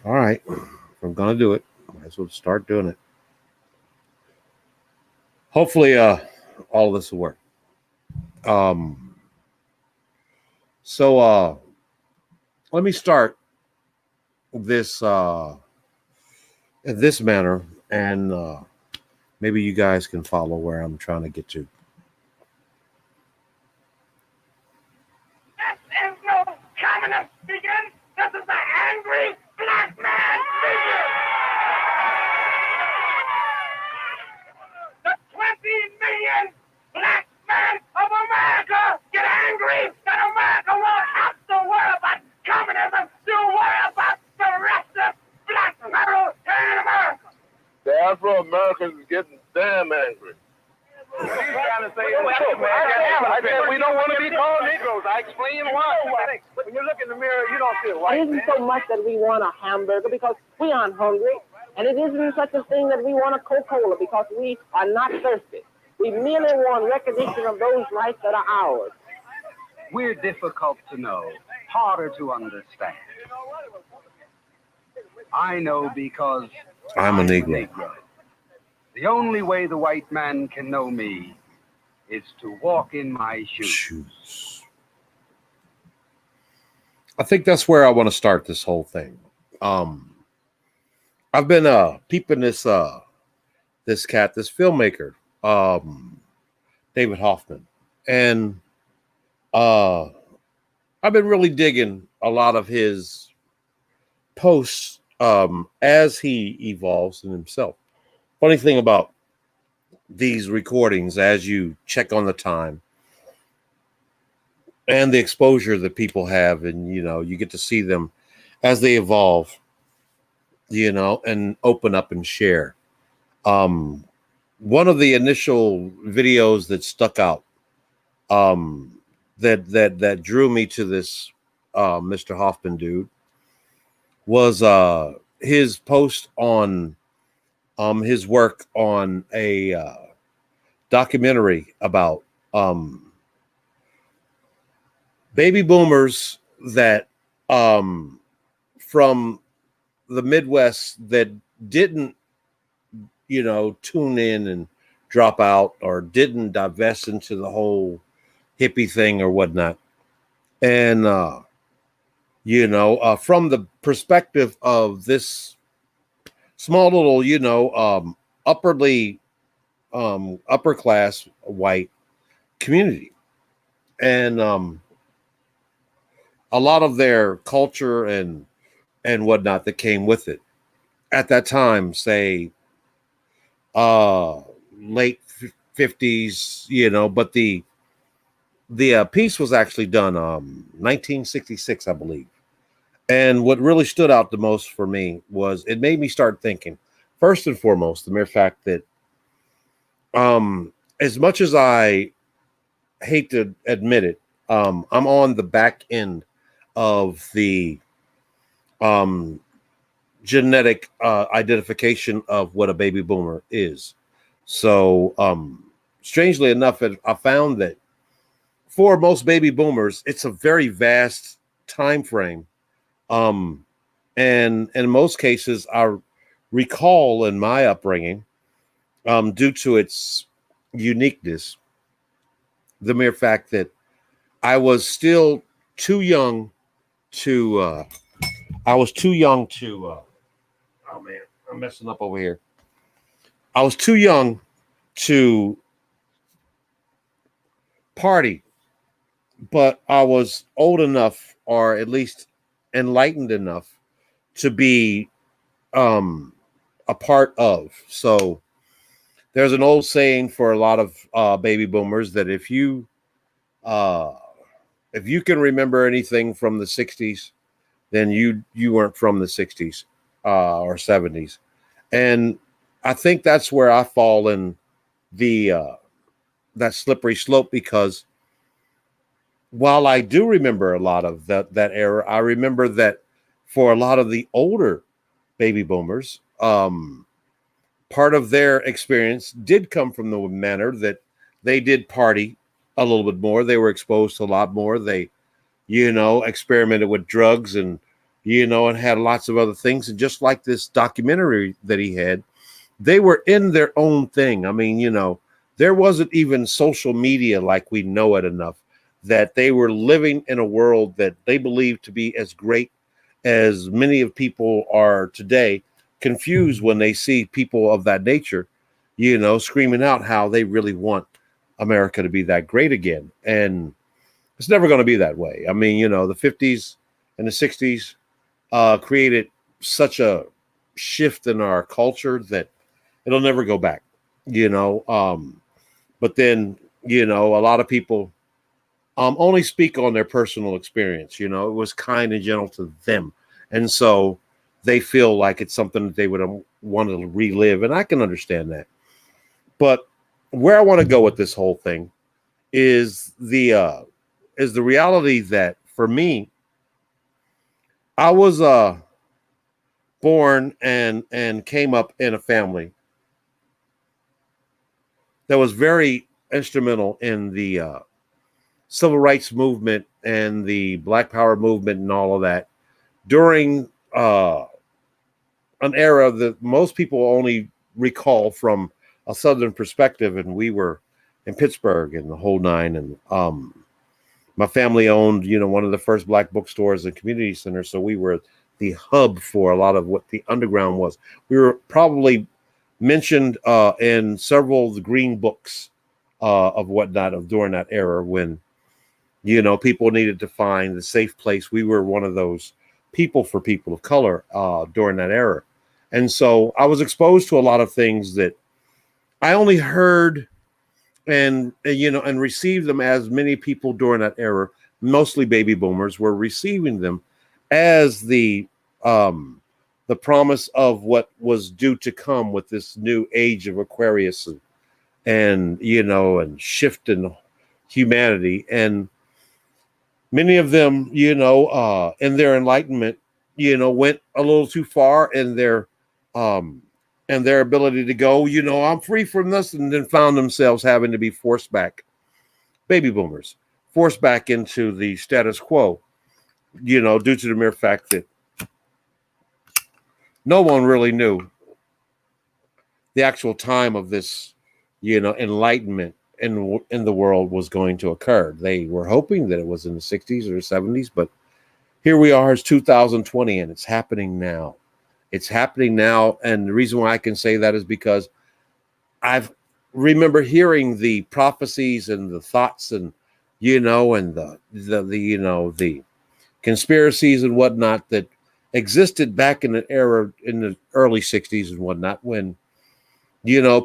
All right. If I'm gonna do it, might as well start doing it. Hopefully, all of this will work. Um, so let me start this in this manner, and maybe you guys can follow where I'm trying to get to. This is no communist speaking. This is an angry black man speaking. The 20 million black men of America get angry that America won't have to worry about communism to worry about the rest of black people in America. The Afro-Americans is getting damn angry. What are you trying to say? I said we don't want to be called Negroes. I explain why. When you look in the mirror, you don't see a white man. It isn't so much that we want a hamburger because we aren't hungry. And it isn't such a thing that we want a Coca-Cola because we are not thirsty. We merely want recognition of those rights that are ours. We're difficult to know, harder to understand. I know because I'm a Negro. The only way the white man can know me is to walk in my shoes. I think that's where I want to start this whole thing. I've been peeping this cat, this filmmaker, David Hoffman, and I've been really digging a lot of his posts as he evolves in himself. Funny thing about these recordings, as you check on the time and the exposure that people have, and you get to see them as they evolve, and open up and share. One of the initial videos that stuck out, that drew me to this Mr. Hoffman dude, was his post on his work on a documentary about baby boomers that from the Midwest that didn't tune in and drop out, or didn't divest into the whole hippie thing or whatnot. And from the perspective of this small little upper class white community, and a lot of their culture and whatnot that came with it at that time, say late 50s, but the piece was actually done 1966, I believe. And what really stood out the most for me was it made me start thinking, first and foremost, the mere fact that as much as I hate to admit it, I'm on the back end of the genetic identification of what a baby boomer is. So strangely enough, I found that for most baby boomers, it's a very vast time frame. And in most cases, I recall in my upbringing, due to its uniqueness, the mere fact that I was still too young to oh man, I'm messing up over here. I was too young to party, but I was old enough, or at least enlightened enough, to be a part of. So there's an old saying for a lot of baby boomers that if you can remember anything from the 60s, then you weren't from the 60s or 70s. And I think that's where I fall in the that slippery slope, because while I do remember a lot of that era, I remember that for a lot of the older baby boomers, part of their experience did come from the manner that they did party a little bit more. They were exposed to a lot more. They, experimented with drugs and, and had lots of other things. And just like this documentary that he had, they were in their own thing. I mean, there wasn't even social media like we know it enough, that they were living in a world that they believed to be as great as many of people are today, confused when they see people of that nature, screaming out how they really want America to be that great again. And it's never going to be that way. I mean, the 50s and the 60s created such a shift in our culture that it'll never go back, but then, a lot of people only speak on their personal experience. It was kind and gentle to them. And so they feel like it's something that they would want to relive. And I can understand that. But where I want to go with this whole thing is the reality that for me, I was born and came up in a family that was very instrumental in the civil rights movement and the Black Power movement and all of that during an era that most people only recall from a Southern perspective. And we were in Pittsburgh and the whole nine. And my family owned, one of the first Black bookstores and community centers. So we were the hub for a lot of what the underground was. We were probably mentioned in several of the green books of whatnot of during that era when, people needed to find the safe place. We were one of those people for people of color during that era. And so I was exposed to a lot of things that I only heard and received them as many people during that era, mostly baby boomers, were receiving them as the promise of what was due to come with this new age of Aquarius and shift in humanity. And many of them, in their enlightenment, went a little too far in their ability to go, I'm free from this, and then found themselves having to be forced back, baby boomers, forced back into the status quo, due to the mere fact that no one really knew the actual time of this, enlightenment in the world was going to occur. They were hoping that it was in the 60s or 70s, but here we are, it's 2020, and it's happening now. It's happening now, and the reason why I can say that is because I've remember hearing the prophecies and the thoughts and and the conspiracies and whatnot that existed back in the era in the early 60s and whatnot, when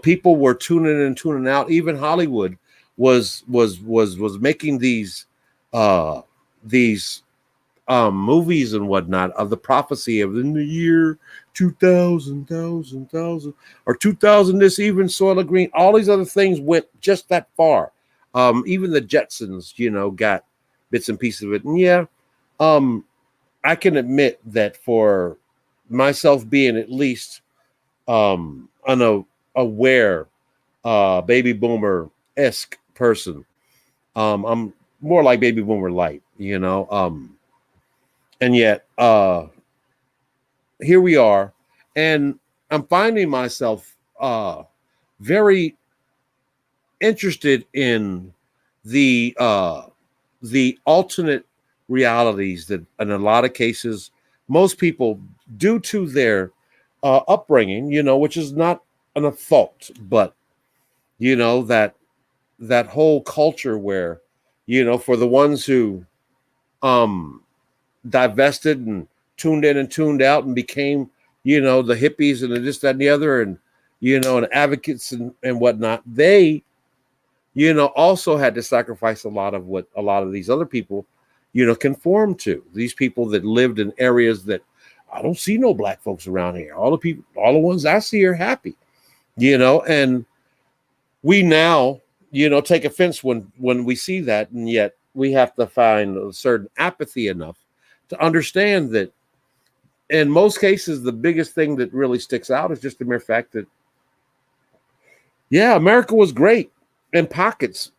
people were tuning in and tuning out. Even Hollywood was making these movies and whatnot of the prophecy of in the year 2000 or 2000 this, even Soil of Green, all these other things went just that far. Even the Jetsons got bits and pieces of it. And I can admit that for myself, being at least unaware baby boomer-esque person, I'm more like baby boomer light, and yet here we are, and I'm finding myself very interested in the alternate realities that in a lot of cases most people, due to their upbringing, which is not a fault, but that whole culture where for the ones who divested and tuned in and tuned out and became the hippies and the this, that, and the other, and and advocates and whatnot, they also had to sacrifice a lot of what a lot of these other people conform to. These people that lived in areas that I don't see no black folks around here. All the ones I see are happy, and we now take offense when we see that, and yet we have to find a certain apathy enough to understand that in most cases the biggest thing that really sticks out is just the mere fact that America was great in pockets,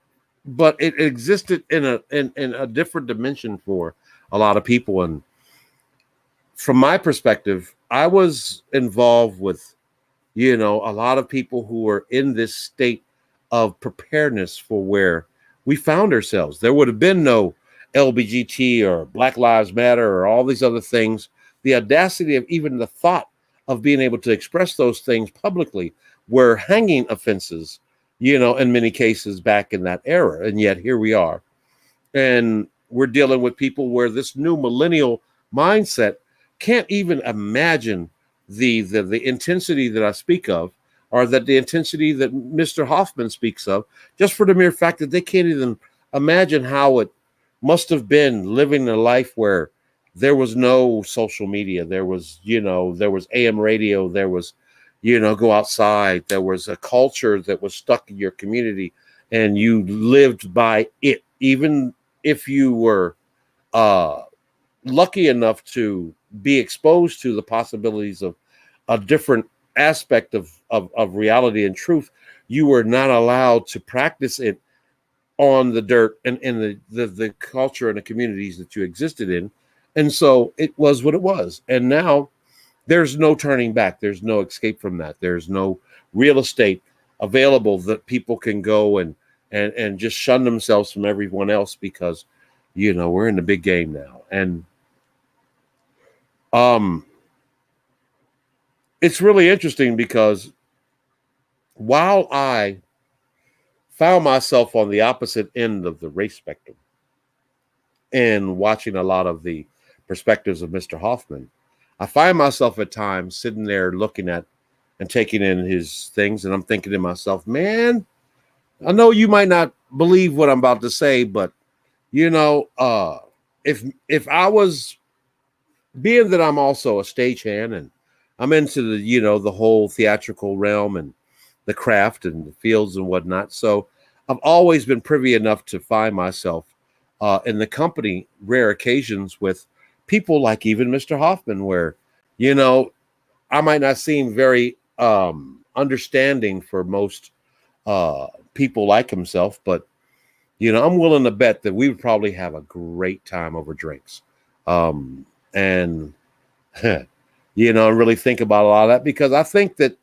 but it existed in a different dimension for a lot of people. And from my perspective, I was involved with, you know, a lot of people who were in this state of preparedness for where we found ourselves. There would have been no LBGT or Black Lives Matter or all these other things. The audacity of even the thought of being able to express those things publicly were hanging offenses, you know, in many cases back in that era. And yet here we are. And we're dealing with people where this new millennial mindset can't even imagine the intensity that I speak of, or that the intensity that Mr. Hoffman speaks of, just for the mere fact that they can't even imagine how it must have been living a life where there was no social media. There was, you know, there was AM radio. There was, you know, go outside. There was a culture that was stuck in your community and you lived by it. Even if you were lucky enough to be exposed to the possibilities of a different aspect of reality and truth, you were not allowed to practice it on the dirt and in the culture and the communities that you existed in. And so it was what it was. And now there's no turning back. There's no escape from that. There's no real estate available that people can go and just shun themselves from everyone else, because, you know, we're in the big game now. And it's really interesting because while I found myself on the opposite end of the race spectrum and watching a lot of the perspectives of Mr. Hoffman, I find myself at times sitting there looking at and taking in his things, and I'm thinking to myself, man, I know you might not believe what I'm about to say, but, you know, if I was, being that I'm also a stagehand and I'm into the, you know, the whole theatrical realm and the craft and the fields and whatnot. So I've always been privy enough to find myself in the company, rare occasions, with people like even Mr. Hoffman, where, you know, I might not seem very understanding for most people like himself, but, you know, I'm willing to bet that we would probably have a great time over drinks. And, you know, really think about a lot of that, because I think that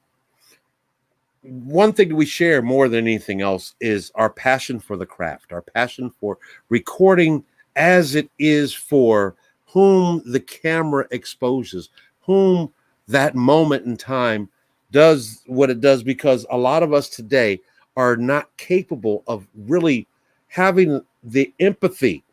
one thing we share more than anything else is our passion for the craft, our passion for recording as it is for whom the camera exposes, whom that moment in time does what it does, because a lot of us today are not capable of really having the empathy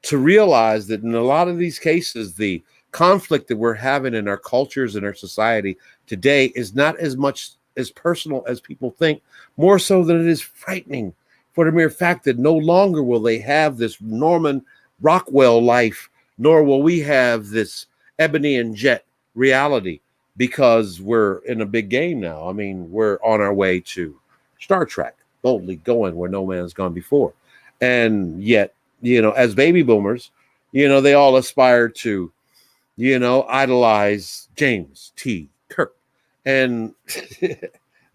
to realize that in a lot of these cases, the conflict that we're having in our cultures and our society today is not as much as personal as people think, more so than it is frightening, for the mere fact that no longer will they have this Norman Rockwell life, nor will we have this Ebony and Jet reality, because we're in a big game now. I mean, we're on our way to Star Trek, boldly going where no man's gone before. And yet, you know, as baby boomers, you know, they all aspire to, you know, idolize James T. Kirk. And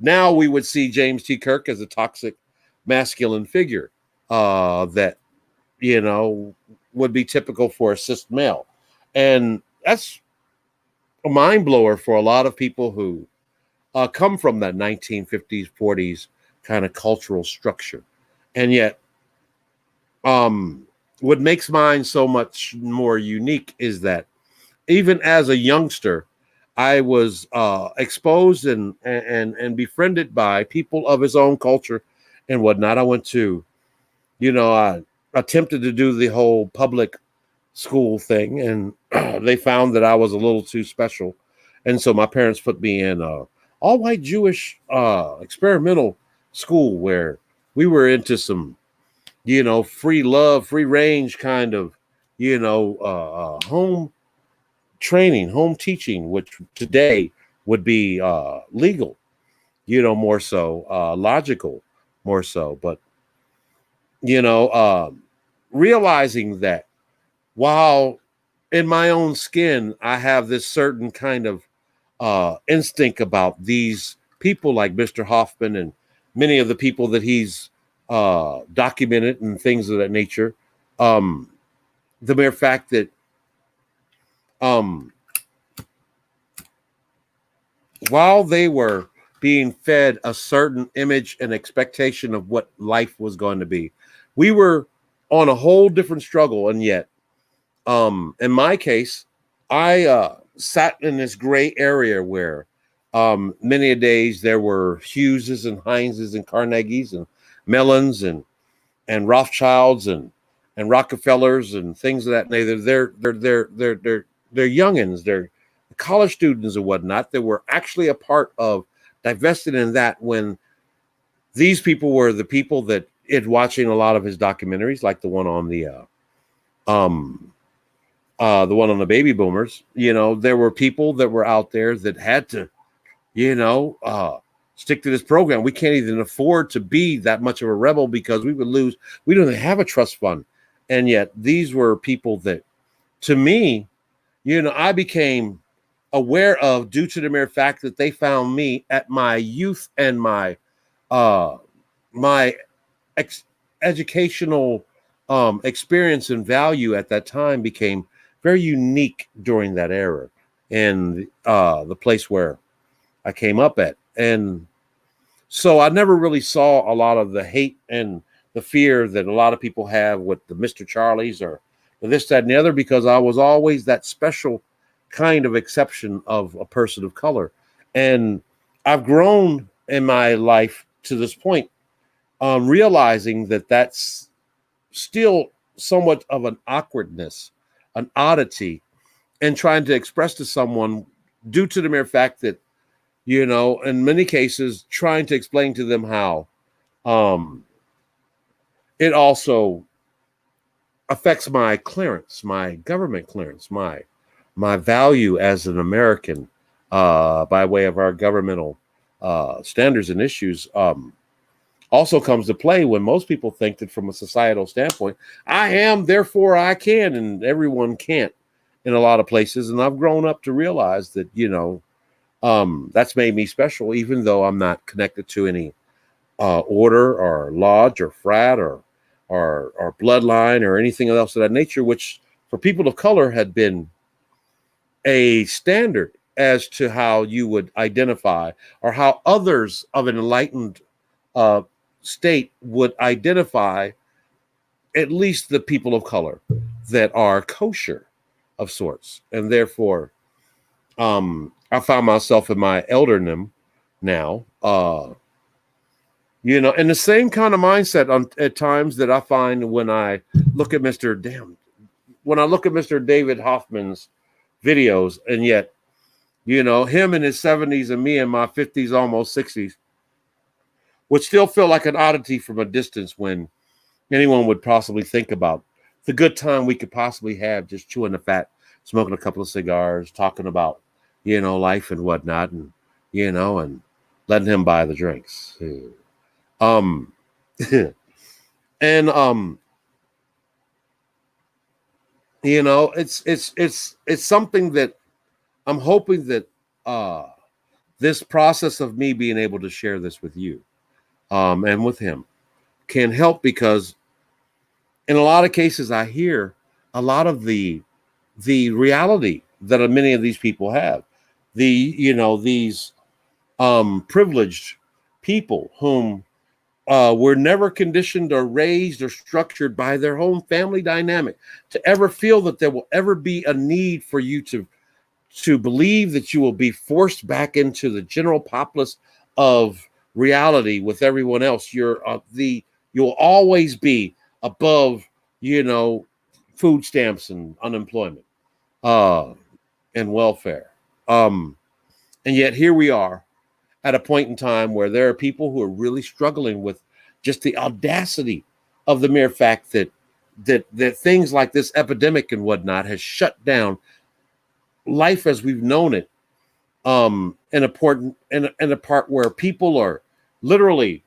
now we would see James T. Kirk as a toxic masculine figure that, you know, would be typical for a cis male. And that's a mind blower for a lot of people who come from that 1950s, 40s kind of cultural structure. And yet, what makes mine so much more unique is that even as a youngster, I was exposed and befriended by people of his own culture and whatnot. I went to, you know, I attempted to do the whole public school thing, and they found that I was a little too special. And so my parents put me in a all-white Jewish experimental school where we were into some, you know, free love, free range kind of, you know, home training, home teaching, which today would be legal, you know, more so, logical, more so. But, you know, realizing that while in my own skin, I have this certain kind of instinct about these people like Mr. Hoffman and many of the people that he's documented and things of that nature. The mere fact that while they were being fed a certain image and expectation of what life was going to be, we were on a whole different struggle. And yet, in my case, I sat in this gray area where many a days there were Hugheses and Hineses and Carnegies and Mellons and Rothschilds and Rockefellers and things of that nature. They're youngins, they're college students and whatnot that were actually a part of divested in that, when these people were the people that watching a lot of his documentaries, like the one on the one on the baby boomers. You know, there were people that were out there that had to, you know, stick to this program. We can't even afford to be that much of a rebel because we would lose. We don't even have a trust fund. And yet these were people that, to me, you know, I became aware of due to the mere fact that they found me at my youth and my educational experience and value at that time became very unique during that era, and the place where I came up at. And so I never really saw a lot of the hate and the fear that a lot of people have with the Mr. Charlies or this, that, and the other, because I was always that special kind of exception of a person of color. And I've grown in my life to this point, realizing that that's still somewhat of an awkwardness, an oddity, and trying to express to someone due to the mere fact that, you know, in many cases, trying to explain to them how it also affects my clearance, my government clearance, my value as an American by way of our governmental standards and issues also comes to play when most people think that from a societal standpoint, I am, therefore I can, and everyone can't in a lot of places. And I've grown up to realize that, you know, that's made me special, even though I'm not connected to any order or lodge or frat or bloodline or anything else of that nature, which for people of color had been a standard as to how you would identify, or how others of an enlightened state would identify at least the people of color that are kosher of sorts. And therefore, I found myself in my elderness now, you know, and the same kind of mindset at times that I find when I look at Mr. David Hoffman's videos, and yet, you know, him in his 70s and me in my 50s, almost 60s, would still feel like an oddity from a distance when anyone would possibly think about the good time we could possibly have just chewing the fat, smoking a couple of cigars, talking about, you know, life and whatnot, and, you know, and letting him buy the drinks. And you know, it's something that I'm hoping that this process of me being able to share this with you and with him can help, because in a lot of cases I hear a lot of the reality that many of these people have, these privileged people whom were never conditioned or raised or structured by their own family dynamic to ever feel that there will ever be a need for you to believe that you will be forced back into the general populace of reality with everyone else. You'll always be above, you know, food stamps and unemployment and welfare. And yet here we are at a point in time where there are people who are really struggling with just the audacity of the mere fact that things like this epidemic and whatnot has shut down life as we've known it, in a part where people are literally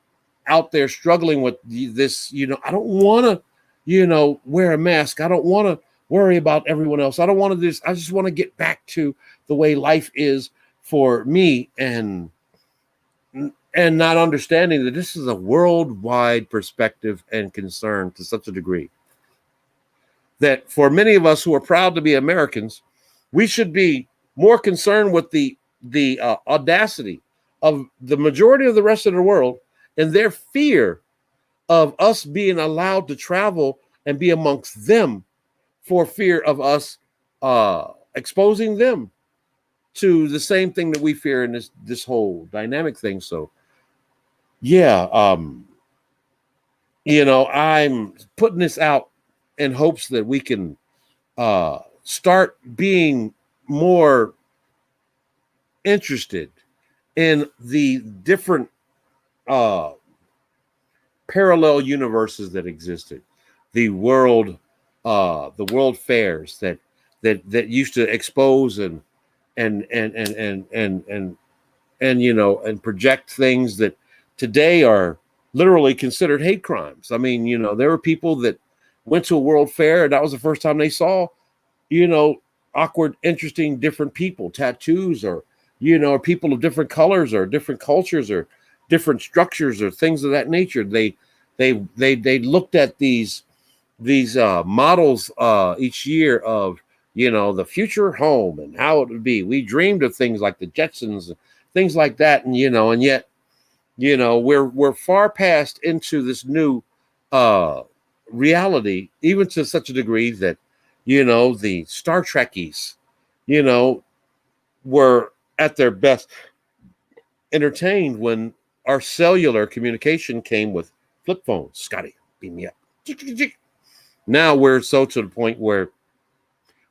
out there struggling with this. You know, I don't want to, you know, wear a mask. I don't want to worry about everyone else. I don't want to do this. I just want to get back to the way life is for me, and not understanding that this is a worldwide perspective and concern to such a degree that for many of us who are proud to be Americans, We should be more concerned with the audacity of the majority of the rest of the world and their fear of us being allowed to travel and be amongst them for fear of us exposing them to the same thing that we fear in this whole dynamic thing. So yeah, I'm putting this out in hopes that we can start being more interested in the different parallel universes that existed, the world fairs that used to expose and project things that today are literally considered hate crimes. I mean, there were people that went to a world fair and that was the first time they saw, awkward, interesting, different people, tattoos, or people of different colors or different cultures or different structures or things of that nature. They looked at these models each year of the future home and how it would be. We dreamed of things like the Jetsons, things like that, and and yet we're far past into this new reality, even to such a degree that the Star Trekkies were at their best entertained when our cellular communication came with flip phones. Scotty, beam me up. Now we're so to the point where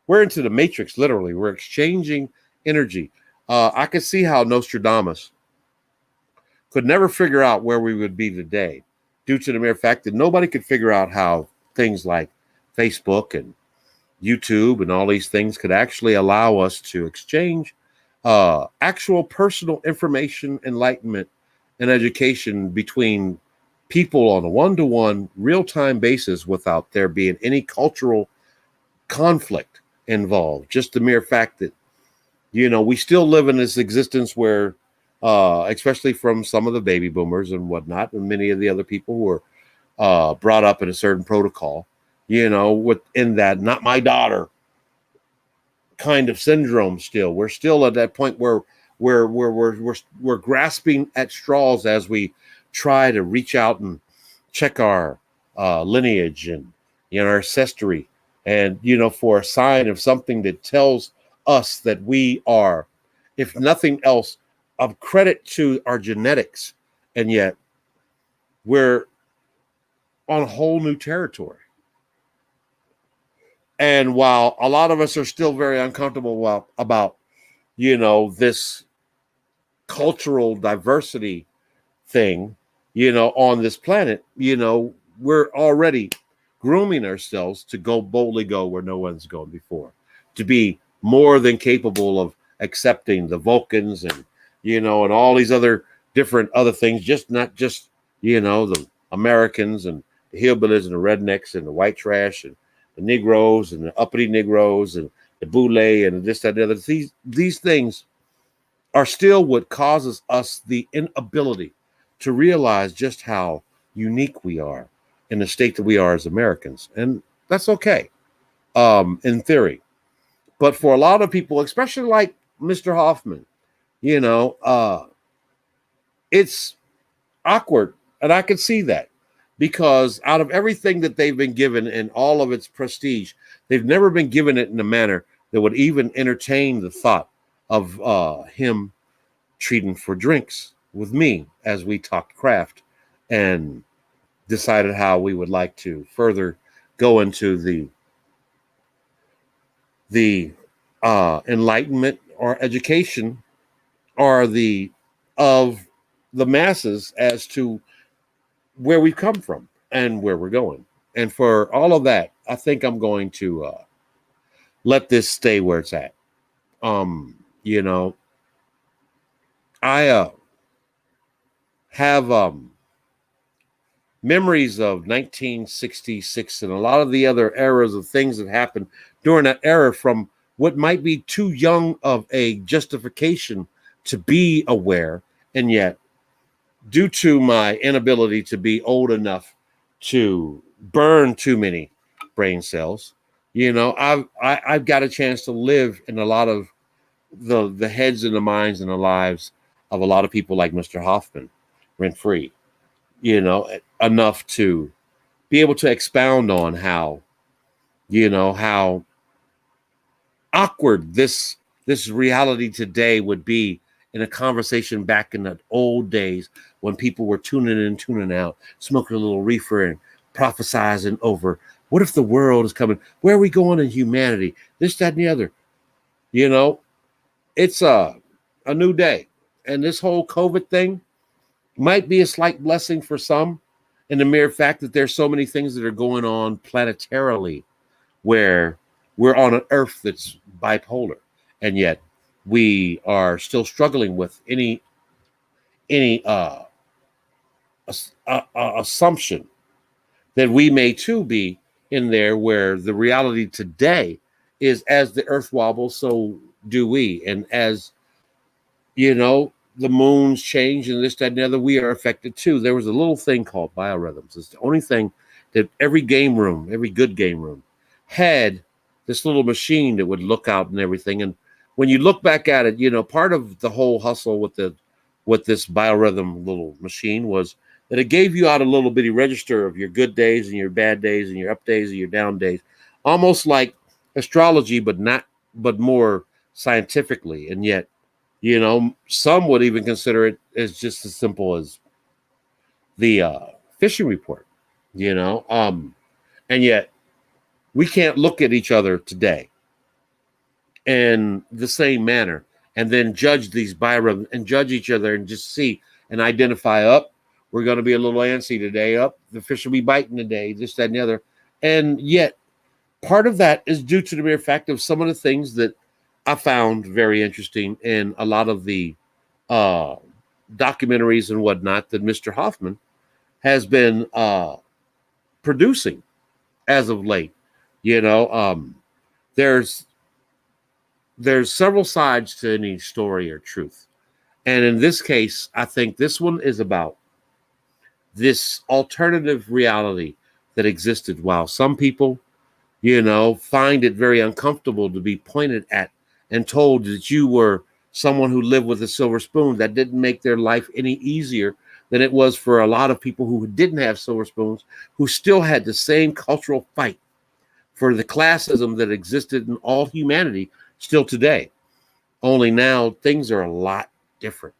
we're into the matrix, literally. We're exchanging energy. I could see how Nostradamus could never figure out where we would be today due to the mere fact that nobody could figure out how things like Facebook and YouTube and all these things could actually allow us to exchange actual personal information, enlightenment, and education between people on a one-to-one, real-time basis without there being any cultural conflict involved. Just the mere fact that, we still live in this existence where, especially from some of the baby boomers and whatnot, and many of the other people who were brought up in a certain protocol, within that, not my daughter kind of syndrome still. We're still at that point where we're grasping at straws as we try to reach out and check our lineage and our ancestry, and for a sign of something that tells us that we are, if nothing else, of credit to our genetics, and yet we're on a whole new territory. And while a lot of us are still very uncomfortable about this cultural diversity thing, on this planet, we're already grooming ourselves to boldly go where no one's gone before, to be more than capable of accepting the Vulcans and, and all these other things, not just, the Americans and the hillbillies and the rednecks and the white trash and the Negroes and the uppity Negroes and the boule and this, that, and the other. These things are still what causes us the inability to realize just how unique we are in the state that we are as Americans. And that's okay, in theory. But for a lot of people, especially like Mr. Hoffman, it's awkward. And I can see that, because out of everything that they've been given and all of its prestige, they've never been given it in a manner that would even entertain the thought of him treating for drinks with me as we talked craft and decided how we would like to further go into the enlightenment or education or of the masses as to where we've come from and where we're going. And for all of that, I think I'm going to let this stay where it's at. I have memories of 1966 and a lot of the other eras of things that happened during that era from what might be too young of a justification to be aware, and yet due to my inability to be old enough to burn too many brain cells, You know, I've got a chance to live in a lot of the heads and the minds and the lives of a lot of people like Mr. Hoffman, rent free. You know, enough to be able to expound on how, you know, how awkward this reality today would be in a conversation back in the old days when people were tuning in, tuning out, smoking a little reefer and prophesizing over what if the world is coming? Where are we going in humanity? This, that, and the other. You know, it's a new day. And this whole COVID thing might be a slight blessing for some in the mere fact that there's so many things that are going on planetarily where we're on an earth that's bipolar, and yet we are still struggling with any assumption that we may too be in there, where the reality today is as the earth wobbles, so do we. And as you know, the moons change and this, that, and the other, we are affected too. There was a little thing called biorhythms. It's the only thing that every game room, every good game room, had this little machine that would look out and everything. And when you look back at it, you know, part of the whole hustle with this biorhythm little machine was that it gave you out a little bitty register of your good days and your bad days and your up days and your down days, almost like astrology, but more scientifically. And yet, you know, some would even consider it as just as simple as the fishing report, you know, and yet we can't look at each other today in the same manner and then judge these biorhythms and judge each other and just see and identify up. We're going to be a little antsy today. Up, the fish will be biting today, this, that, and the other. And yet, part of that is due to the mere fact of some of the things that I found very interesting in a lot of the documentaries and whatnot that Mr. Hoffman has been producing as of late. You know, there's several sides to any story or truth. And in this case, I think this one is about this alternative reality that existed, while some people, you know, find it very uncomfortable to be pointed at and told that you were someone who lived with a silver spoon. That didn't make their life any easier than it was for a lot of people who didn't have silver spoons, who still had the same cultural fight for the classism that existed in all humanity still today. Only now things are a lot different.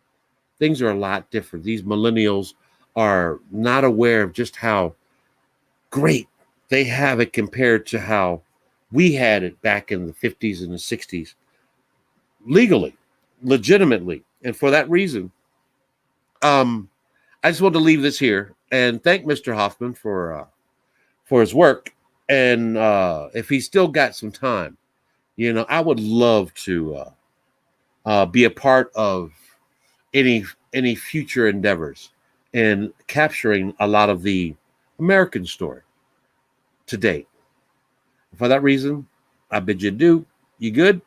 Things are a lot different. These millennials are not aware of just how great they have it compared to how we had it back in the 50s and the 60s, legally, legitimately. And for that reason, I just want to leave this here and thank Mr. Hoffman for his work. And if he's still got some time, you know, I would love to be a part of any future endeavors in capturing a lot of the American story to date. For that reason, I bid you adieu. You good?